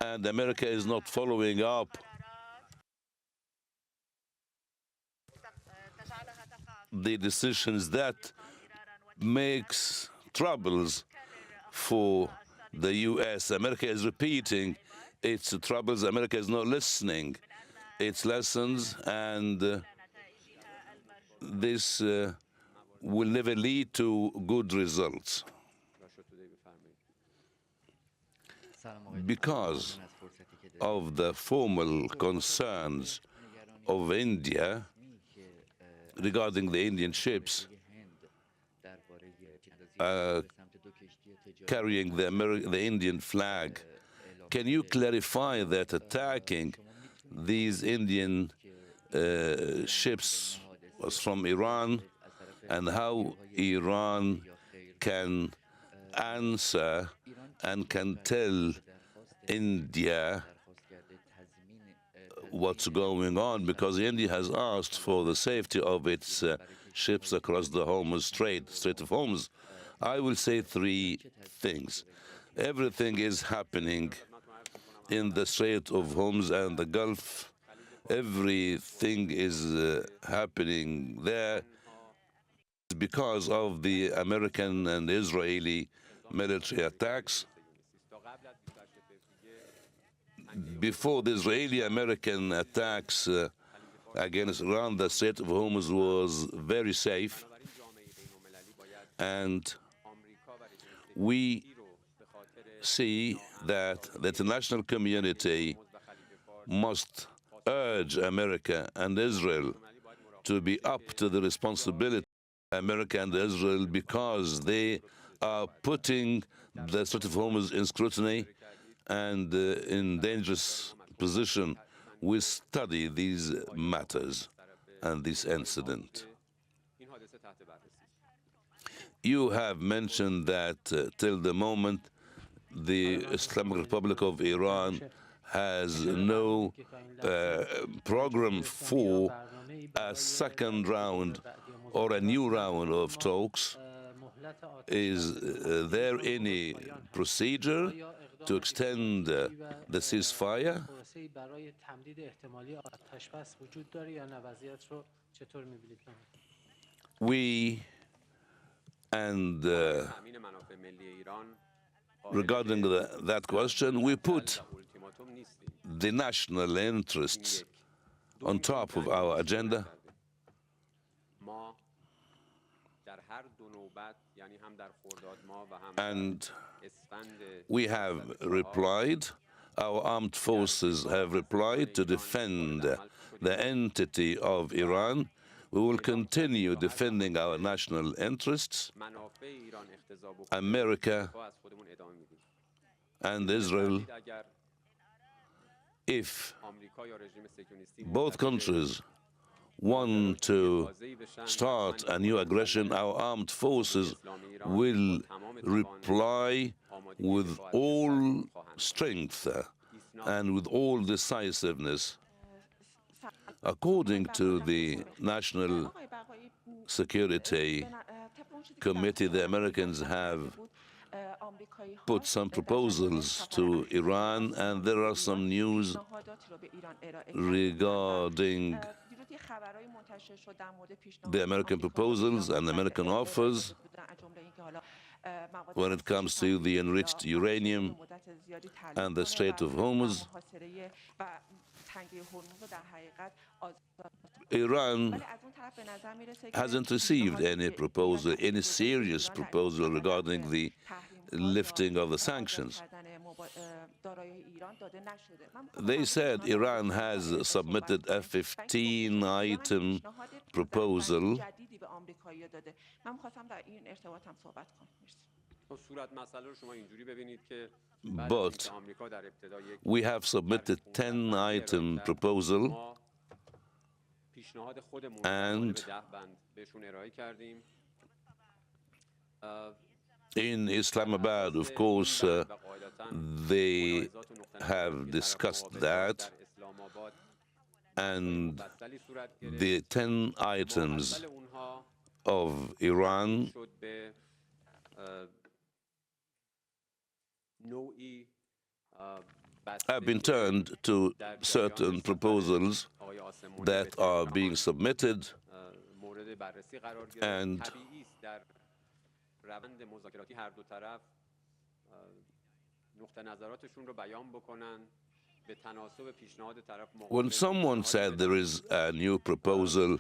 and America is not following up the decisions that makes troubles for the U.S. America is repeating its troubles. America is not listening its lessons, and this will never lead to good results. Because of the formal concerns of India regarding the Indian ships carrying the Indian flag, can you clarify that attacking these Indian ships was from Iran, and how Iran can answer and can tell India what's going on, because India has asked for the safety of its ships across the Hormuz Strait of Hormuz. I will say three things. Everything is happening in the Strait of Hormuz and the Gulf. Everything is happening there because of the American and Israeli military attacks. Before the Israeli-American attacks against Iran, the Strait of Hormuz was very safe, and we see that the international community must urge America and Israel to be up to the responsibility of America and Israel, because they are putting the Strait of Hormuz in scrutiny and in dangerous position. We study these matters and this incident. You have mentioned that till the moment the Islamic Republic of Iran has no program for a second round or a new round of talks. Is there any procedure to extend the ceasefire? We and regarding that question, we put the national interests on top of our agenda. And we have replied, our armed forces have replied to defend the entity of Iran. We will continue defending our national interests. America and Israel, if both countries want to start a new aggression, our armed forces will reply with all strength and with all decisiveness. According to the National Security Committee, the Americans have put some proposals to Iran, and there are some news regarding the American proposals and American offers when it comes to the enriched uranium and the Strait of Hormuz. Iran hasn't received any proposal, any serious proposal regarding the lifting of the sanctions. They said Iran has submitted a 15-item proposal, but we have submitted 10-item proposal, and in Islamabad, of course, they have discussed that, and the 10 items of Iran have been turned to certain proposals that are being submitted, and when someone said there is a new proposal,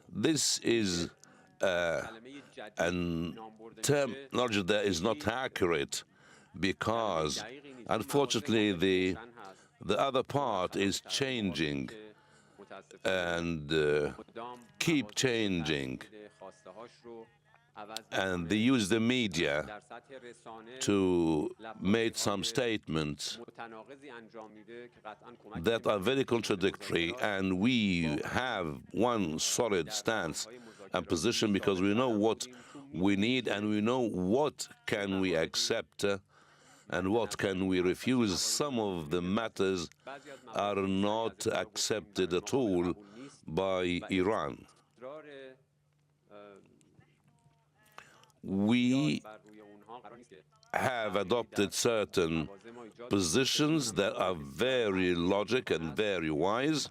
this is an terminology that is not accurate, because unfortunately the other part is changing and keep changing, and they use the media to make some statements that are very contradictory, and we have one solid stance and position because we know what we need and we know what can we accept and what can we refuse. Some of the matters are not accepted at all by Iran. We have adopted certain positions that are very logic and very wise,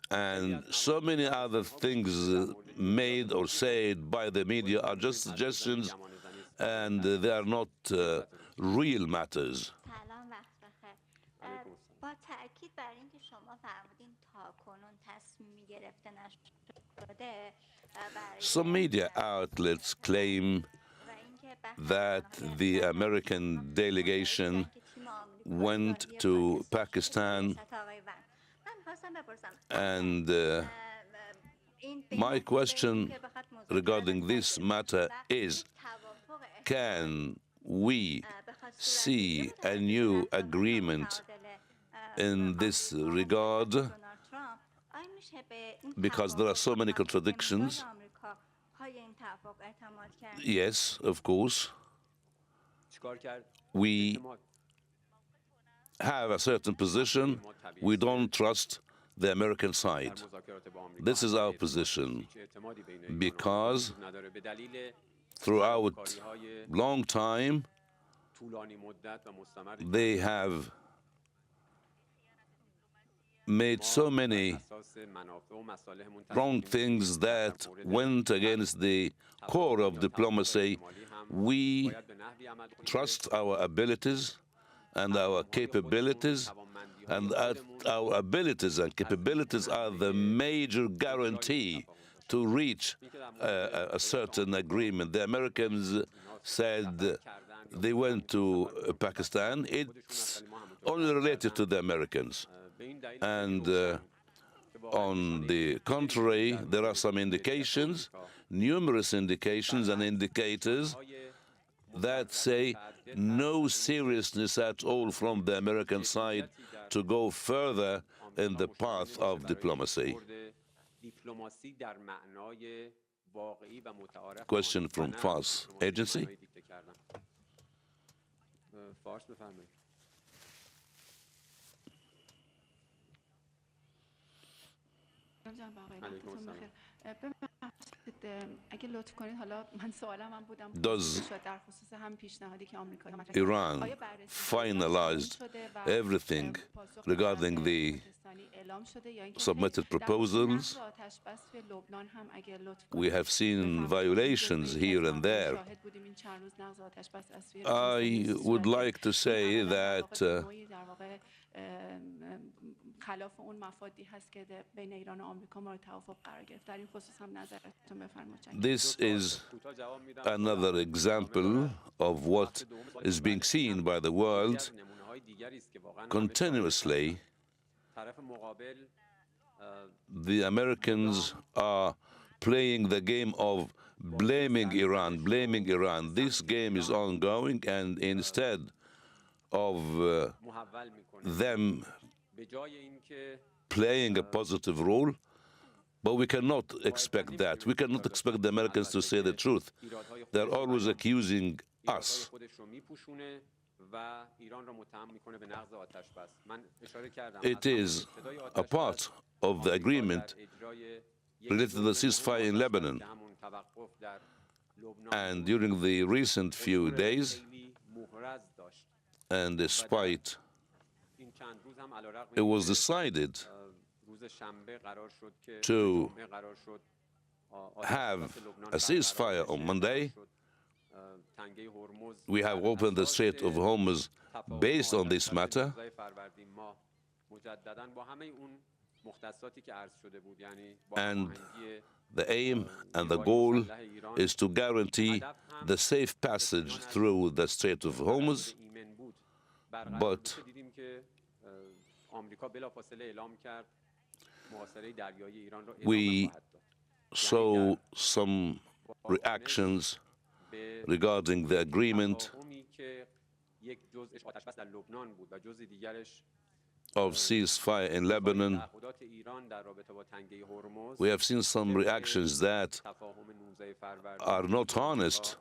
and so many other things made or said by the media are just suggestions, and they are not real matters. سلام وقت بخیر. با تأکید بر اینکه شما فرمودین تاکنون تصمیمی گرفته نشده. Some media outlets claim that the American delegation went to Pakistan, and my question regarding this matter is, can we see a new agreement in this regard? Because there are so many contradictions. Yes, of course. We have a certain position. We don't trust the American side. This is our position, because throughout long time they have made so many wrong things that went against the core of diplomacy. We trust our abilities and our capabilities, and our abilities and capabilities are the major guarantee to reach a certain agreement. The Americans said they went to Pakistan. It's only related to the Americans. And on the contrary, there are some indications, numerous indications and indicators that say no seriousness at all from the American side to go further in the path of diplomacy. Question from Fars Agency. Does Iran finalized everything regarding the submitted proposals? We have seen violations here and there. I would like to say that خلاف اون مفادی هست که بین ایران و آمریکا مورد توافق قرار گرفت. در این خصوص هم نظرتون بفرمایید. This is another example of what is being seen by the world continuously. The Americans are playing the game of blaming Iran. This game is ongoing, and instead of them playing a positive role, but we cannot expect that. We cannot expect the Americans to say the truth. They're always accusing us. It is a part of the agreement related to the ceasefire in Lebanon. And during the recent few days, And despite it was decided to have a ceasefire on Monday, we have opened the Strait of Hormuz based on this matter, and the aim and the goal is to guarantee the safe passage through the Strait of Hormuz. But we saw some reactions regarding the agreement of ceasefire in Lebanon. We have seen some reactions that are not honest,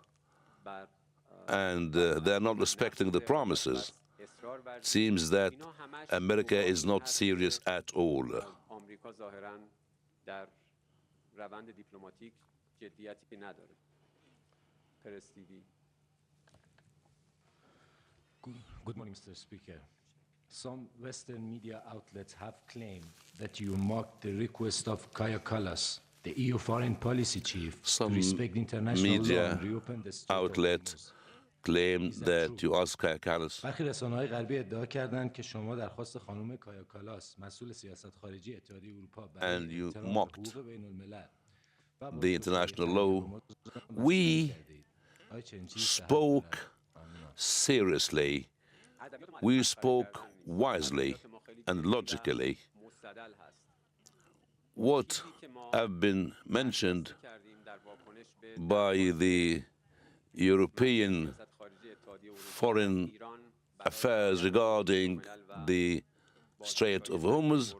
and they are not respecting the promises. It seems that America is not serious at all. Good morning, Mr. Speaker. Some Western media outlets have claimed that you mocked the request of Kaja Kallas, the EU foreign policy chief, to respect international law and reopen the Strait of Hormuz. Claimed that you asked Kaja Kallas. برخی رسانه‌های غربی ادعا کردند که شما درخواست خانم کایا کالاس مسئول سیاست خارجی اتحادیه اروپا برای احترام حقوق بین‌الملل the international law. We spoke seriously, we spoke wisely and logically. What have been mentioned by the European Foreign Affairs regarding the Strait of Hormuz,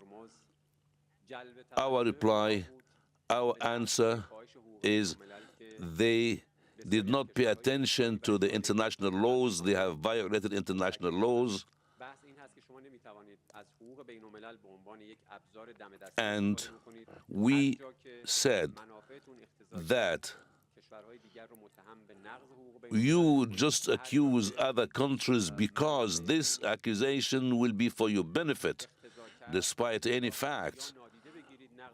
our reply, our answer is they did not pay attention to the international laws. They have violated international laws. And we said that you just accuse other countries because this accusation will be for your benefit, despite any facts.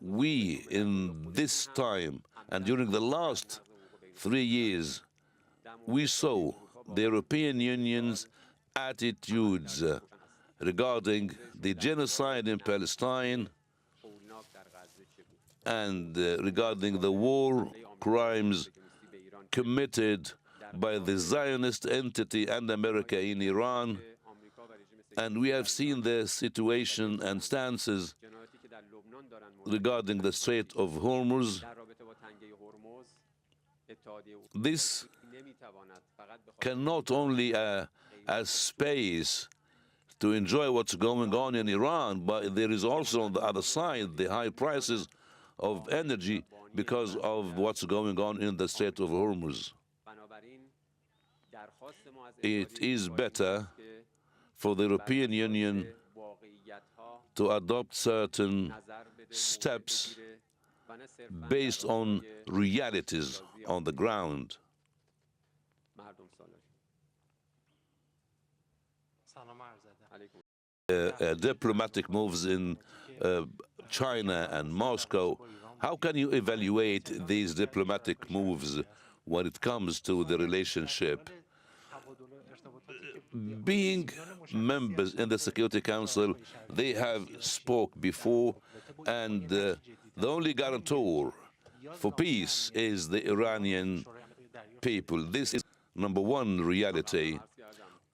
We, in this time and during the last 3 years, we saw the European Union's attitudes regarding the genocide in Palestine and regarding the war crimes committed by the Zionist entity and America in Iran. And we have seen the situation and stances regarding the Strait of Hormuz. This cannot only a space to enjoy what's going on in Iran, but there is also on the other side the high prices of energy because of what's going on in the Strait of Hormuz. It is better for the European Union to adopt certain steps based on realities on the ground. Diplomatic moves in China and Moscow. How can you evaluate these diplomatic moves when it comes to the relationship? Being members in the Security Council, they have spoke before, and the only guarantor for peace is the Iranian people. This is number one reality.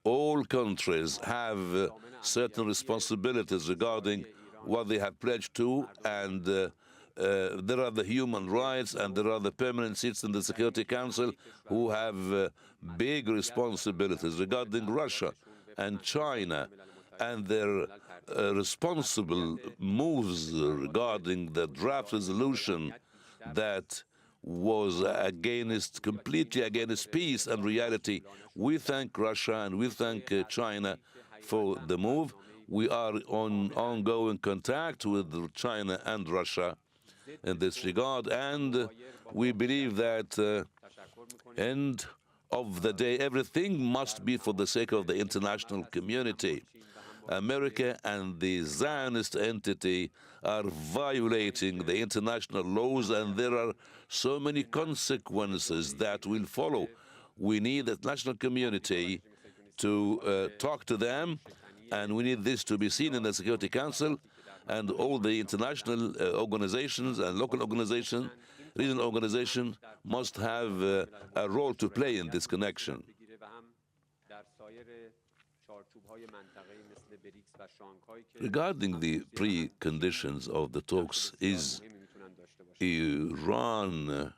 All countries have certain responsibilities regarding what they have pledged to, and there are the human rights, and there are the permanent seats in the Security Council who have big responsibilities regarding Russia and China and their responsible moves regarding the draft resolution that was completely against peace and reality. We thank Russia and we thank China for the move. We are on ongoing contact with China and Russia in this regard, and we believe that end of the day, everything must be for the sake of the international community. America and the Zionist entity are violating the international laws, and there are so many consequences that will follow. We need the international community to talk to them, and we need this to be seen in the Security Council, and all the international organizations and local organizations, regional organizations must have a role to play in this connection. Regarding the preconditions of the talks, is Iran,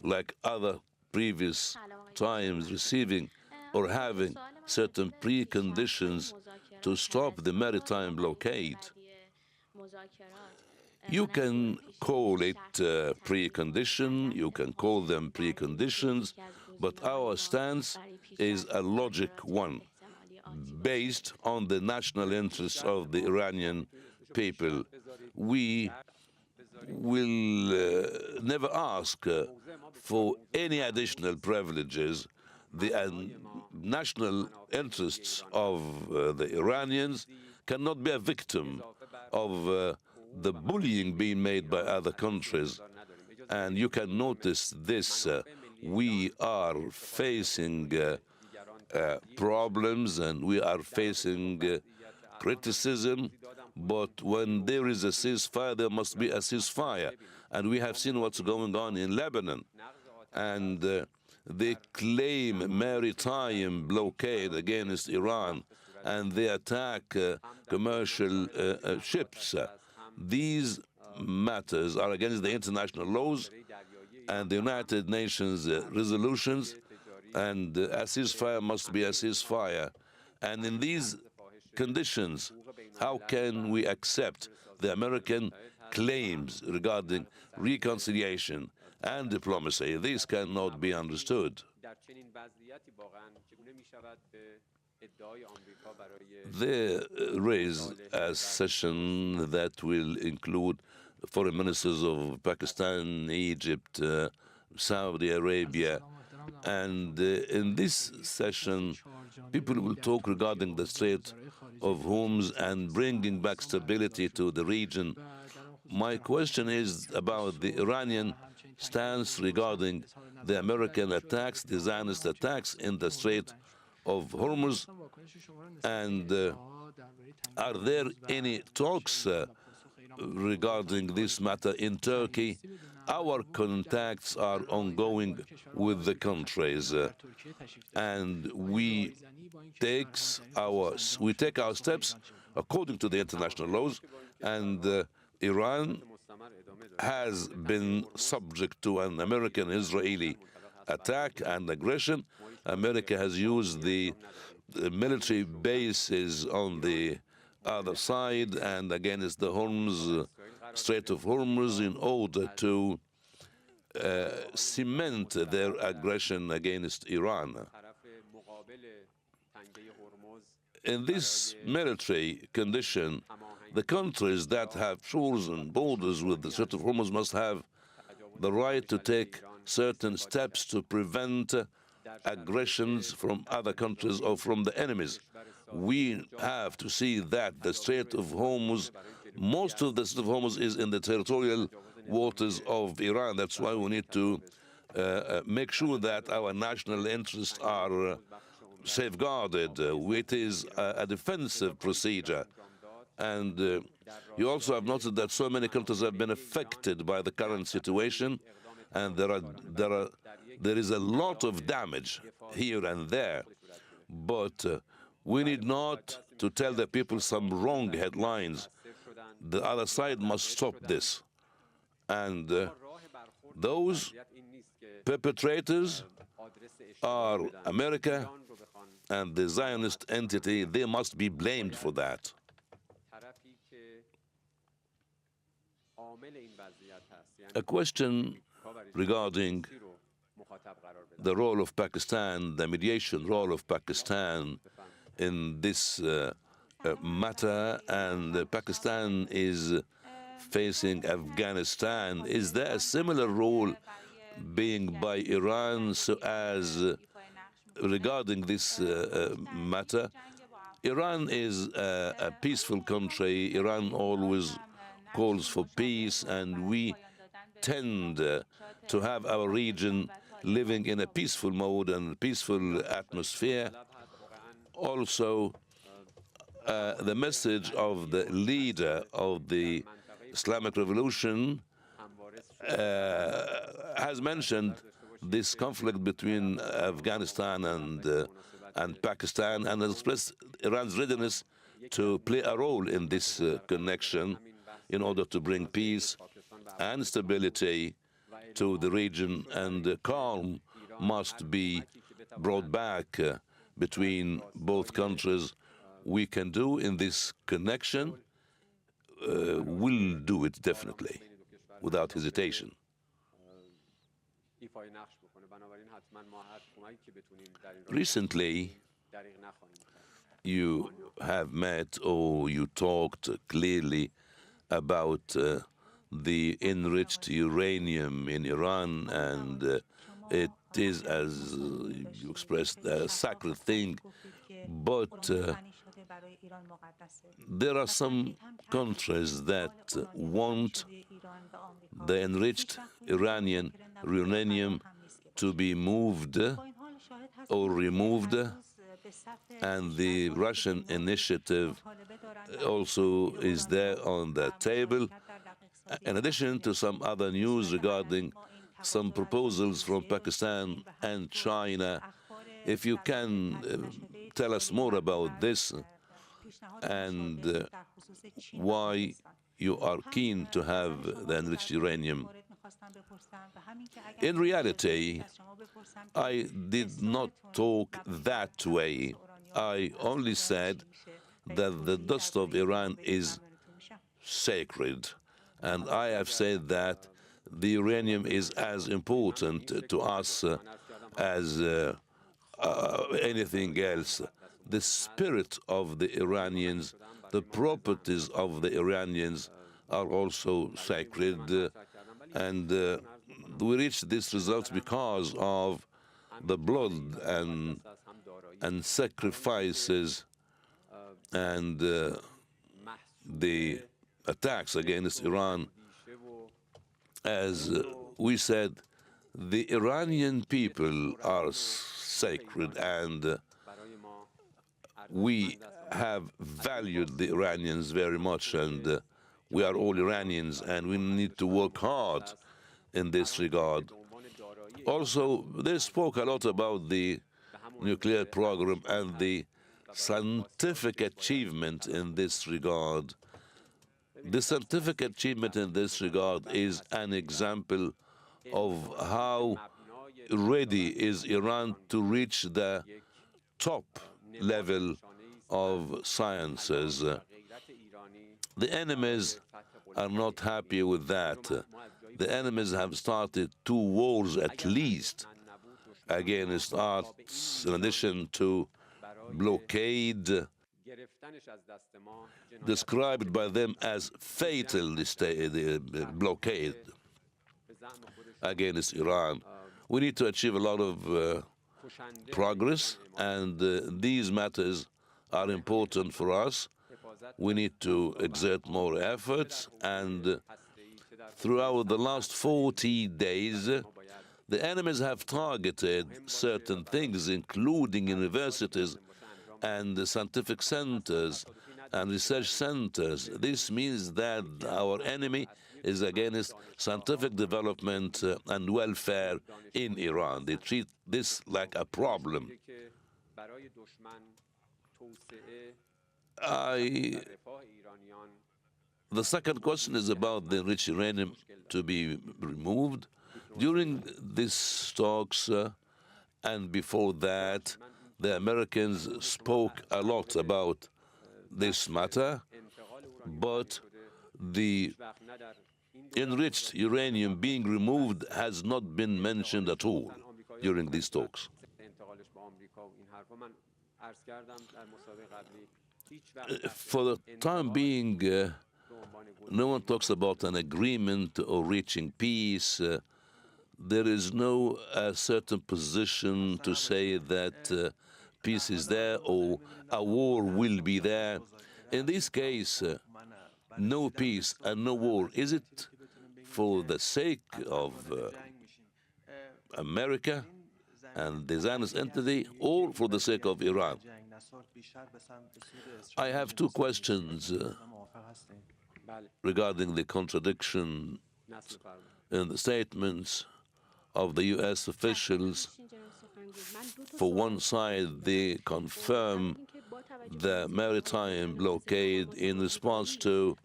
like other previous times, receiving or having certain preconditions to stop the maritime blockade? You can call it precondition, you can call them preconditions, but our stance is a logic one, based on the national interests of the Iranian people. We will never ask for any additional privileges. The national interests of the Iranians cannot be a victim of the bullying being made by other countries. And you can notice this. We are facing problems, and we are facing criticism, but when there is a ceasefire, there must be a ceasefire. And we have seen what's going on in Lebanon. And they claim maritime blockade against Iran, and they attack commercial ships. These matters are against the international laws and the United Nations resolutions, and a ceasefire must be a ceasefire. And in these conditions, how can we accept the American claims regarding reconciliation and diplomacy? These cannot be understood. There is a session that will include foreign ministers of Pakistan, Egypt, Saudi Arabia, and in this session, people will talk regarding the Strait of Hormuz and bringing back stability to the region. My question is about the Iranian stance regarding the American attacks, the Zionist attacks in the Strait of Hormuz, and are there any talks regarding this matter in Turkey? Our contacts are ongoing with the countries, and we take our steps according to the international laws, and Iran has been subject to an American-Israeli attack and aggression. America has used the military bases on the other side and against the Strait of Hormuz in order to cement their aggression against Iran. In this military condition, the countries that have shores and borders with the Strait of Hormuz must have the right to take certain steps to prevent aggressions from other countries or from the enemies. We have to see that the Strait of Hormuz, most of the Strait of Hormuz is in the territorial waters of Iran. That's why we need to make sure that our national interests are safeguarded. It is a defensive procedure. And you also have noted that so many countries have been affected by the current situation, and there is a lot of damage here and there. But we need not to tell the people some wrong headlines. The other side must stop this. And those perpetrators are America and the Zionist entity. They must be blamed for that. A question regarding the role of Pakistan, the mediation role of Pakistan in this matter, and Pakistan is facing Afghanistan. Is there a similar role being by Iran so as regarding this matter, Iran is a peaceful country. Iran always calls for peace, and we tend to have our region living in a peaceful mode and peaceful atmosphere. Also, the message of the leader of the Islamic Revolution has mentioned this conflict between Afghanistan and Pakistan, and has expressed Iran's readiness to play a role in this connection in order to bring peace and stability to the region, and calm must be brought back between both countries. We can do in this connection, will do it definitely, without hesitation. Recently, you have met or you talked clearly about the enriched uranium in Iran, and it is, as you expressed, a sacred thing. But there are some countries that want the enriched Iranian uranium to be moved or removed, and the Russian initiative also is there on the table, in addition to some other news regarding some proposals from Pakistan and China. If you can tell us more about this and why you are keen to have the enriched uranium. In reality, I did not talk that way. I only said that the dust of Iran is sacred, and I have said that the uranium is as important to us as anything else. The spirit of the Iranians, the properties of the Iranians are also sacred, and we reached this result because of the blood and sacrifices and the attacks against Iran. As we said, the Iranian people are sacred, and we have valued the Iranians very much, and we are all Iranians, and we need to work hard in this regard. Also, they spoke a lot about the nuclear program and the scientific achievement in this regard. The scientific achievement in this regard is an example of how ready is Iran to reach the top level of sciences. The enemies are not happy with that. The enemies have started 2 wars at least against us, in addition to blockade, described by them as fatal blockade against Iran. We need to achieve a lot of progress, and these matters are important for us. We need to exert more efforts, and throughout the last 40 days, the enemies have targeted certain things, including universities and scientific centers and research centers. This means that our enemy is against scientific development and welfare in Iran. They treat this like a problem. The second question is about the enriched uranium to be removed. During these talks and before that, the Americans spoke a lot about this matter, but the enriched uranium being removed has not been mentioned at all during these talks. For the time being, no one talks about an agreement or reaching peace there is no certain position to say that peace is there or a war will be there. In this case, no peace and no war. Is it for the sake of America and the Zionist entity, or for the sake of Iran? I have two questions regarding the contradiction in the statements of the U.S. officials. For one side, they confirm the maritime blockade in response to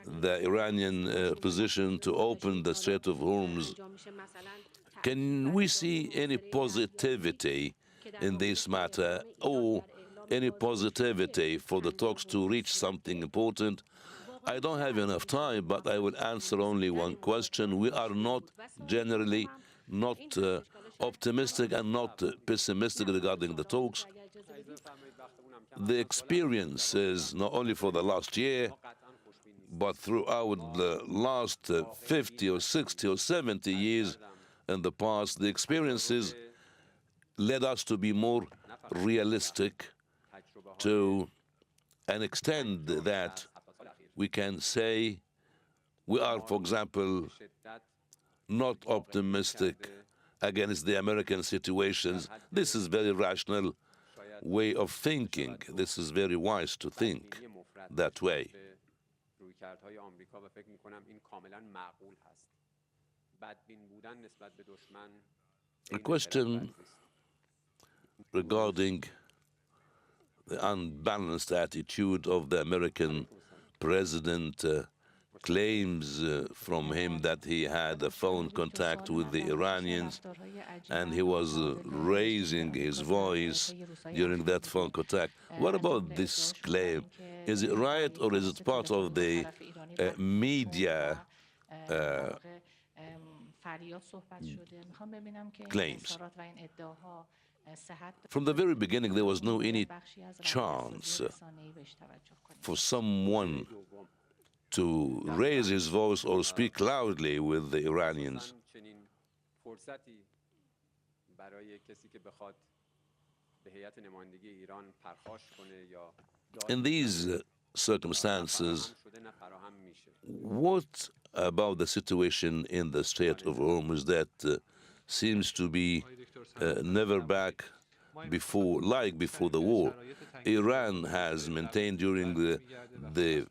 the Iranian position to open the Strait of Hormuz. Can we see any positivity in this matter, or any positivity for the talks to reach something important? I don't have enough time, but I will answer only one question. We are not generally not optimistic and not pessimistic regarding the talks. The experience is not only for the last year, but throughout the last 50 or 60 or 70 years in the past, the experiences led us to be more realistic to an extent that we can say we are, for example, not optimistic against the American situations. This is very rational way of thinking. This is very wise to think that way. A question regarding the unbalanced attitude of the American president, claims from him that he had a phone contact with the Iranians and he was raising his voice during that phone contact. What about this claim? Is it right, or is it part of the media claims? From the very beginning, there was no any chance for someone to raise his voice or speak loudly with the Iranians. In these circumstances, what about the situation in the Strait of Hormuz that seems to be never back before, like before the war? Iran has maintained during the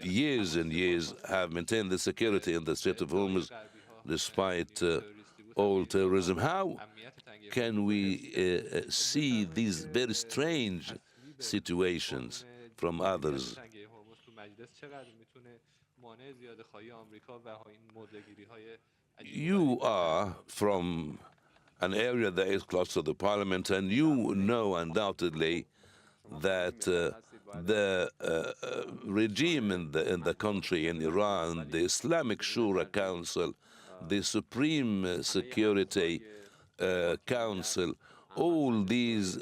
years and years, have maintained the security in the Strait of Hormuz despite all terrorism. How can we see these very strange situations from others? You are from an area that is close to the parliament, and you know undoubtedly that the regime in the country, in Iran, the Islamic Shura Council, the Supreme Security Council, all these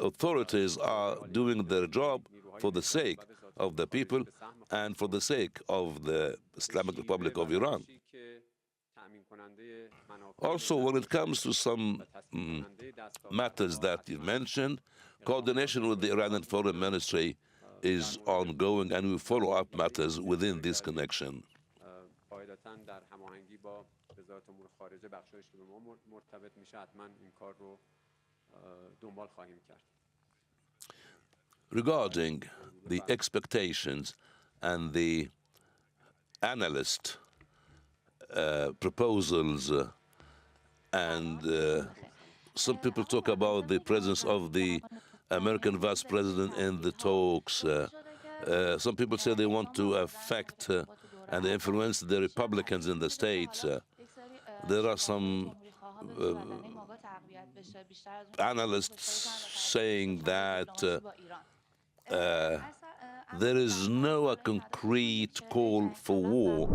authorities are doing their job for the sake of the people and for the sake of the Islamic Republic of Iran. Also, when it comes to some matters that you mentioned, coordination with the Iranian Foreign Ministry is ongoing, and we follow up matters within this connection. Regarding the expectations and the analyst proposals, and some people talk about the presence of the American vice president in the talks. Some people say they want to affect and influence the Republicans in the states. There are some analysts saying that there is no concrete call for war.